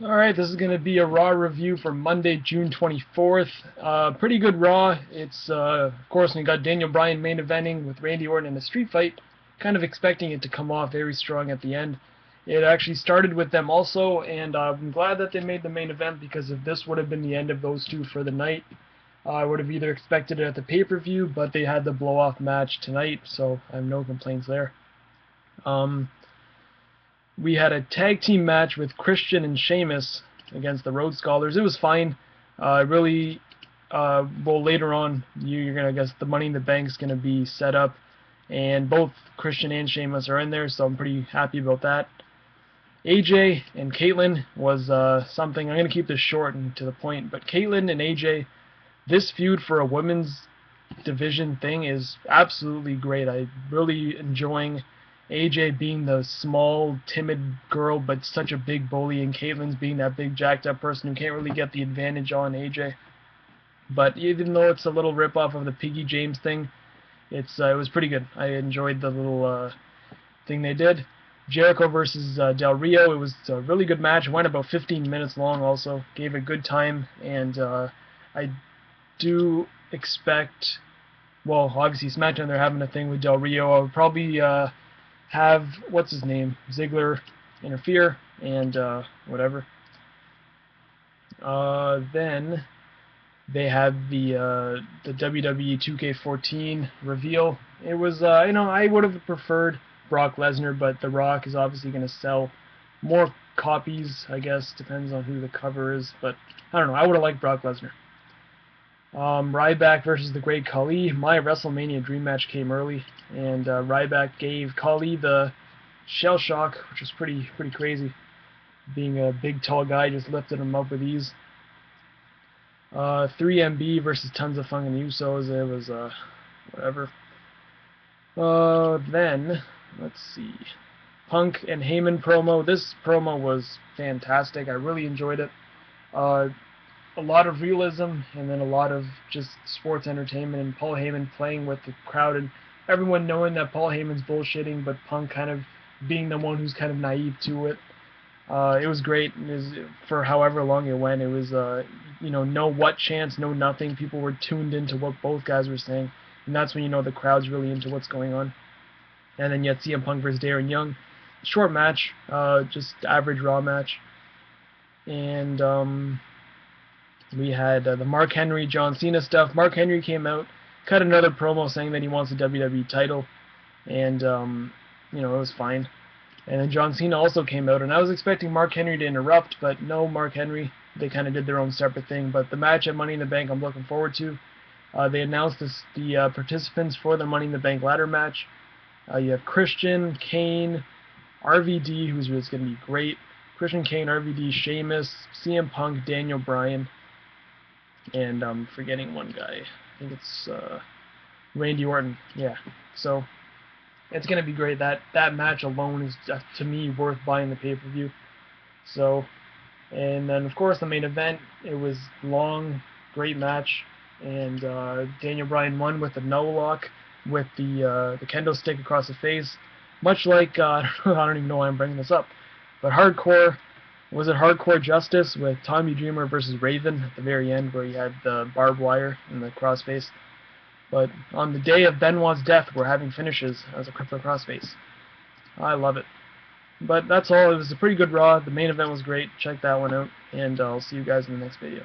Alright, this is going to be a Raw review for Monday, June 24th. Pretty good Raw. It's, of course, we got Daniel Bryan main eventing with Randy Orton in a street fight. Kind of expecting it to come off very strong at the end. It actually started with them also, and I'm glad that they made the main event, because if this would have been the end of those two for the night, I would have either expected it at the pay-per-view, but they had the blow-off match tonight, so I have no complaints there. We had a tag team match with Christian and Sheamus against the Rhode Scholars. It was fine. Really, well, later on, you're going to guess the Money in the Bank's going to be set up, and both Christian and Sheamus are in there, so I'm pretty happy about that. AJ and Kaitlyn was something. I'm going to keep this short and to the point, but Kaitlyn and AJ, this feud for a women's division thing is absolutely great. I'm really enjoying AJ being the small, timid girl, but such a big bully, and Kaitlyn's being that big, jacked-up person who can't really get the advantage on AJ. But even though it's a little rip-off of the Piggy James thing, it was pretty good. I enjoyed the little thing they did. Jericho versus Del Rio, it was a really good match. It went about 15 minutes long also. Gave a good time, and I do expect, well, obviously SmackDown, they're having a thing with Del Rio. I'll probably have, what's his name, Ziggler interfere, and whatever. Then they had the WWE 2K14 reveal. It was, I would have preferred Brock Lesnar, but The Rock is obviously going to sell more copies, I guess. Depends on who the cover is, but I don't know. I would have liked Brock Lesnar. RyBack versus the Great Khali. My WrestleMania dream match came early, and RyBack gave Khali the shell shock, which was pretty crazy. Being a big, tall guy, just lifted him up with ease. 3MB versus Tons of Funk and the Usos. It was whatever. Then let's see, Punk and Heyman promo. This promo was fantastic. I really enjoyed it. A lot of realism, and then a lot of just sports entertainment, and Paul Heyman playing with the crowd, and everyone knowing that Paul Heyman's bullshitting, but Punk kind of being the one who's kind of naive to it. It was great. For however long it went, it was, no what chance, no nothing. People were tuned into what both guys were saying, and that's when you know the crowd's really into what's going on. And then you had CM Punk versus Darren Young. Short match, just average Raw match. And we had the Mark Henry, John Cena stuff. Mark Henry came out, cut another promo saying that he wants the WWE title, and it was fine. And then John Cena also came out, and I was expecting Mark Henry to interrupt, but no Mark Henry. They kind of did their own separate thing. But the match at Money in the Bank, I'm looking forward to. They announced the participants for the Money in the Bank ladder match. You have Christian, Kane, RVD, who's going to be great. Christian, Kane, RVD, Sheamus, CM Punk, Daniel Bryan, and I'm forgetting one guy. I think it's Randy Orton. Yeah, so it's going to be great. That match alone is, to me, worth buying the pay-per-view. So, and then, of course, the main event, it was long, great match, and Daniel Bryan won with a no-lock with the kendo stick across the face, much like, I don't even know why I'm bringing this up, but Hardcore Justice with Tommy Dreamer versus Raven at the very end, where he had the barbed wire and the crossface. But on the day of Benoit's death, we're having finishes as a crippler crossface. I love it. But that's all. It was a pretty good Raw. The main event was great. Check that one out, and I'll see you guys in the next video.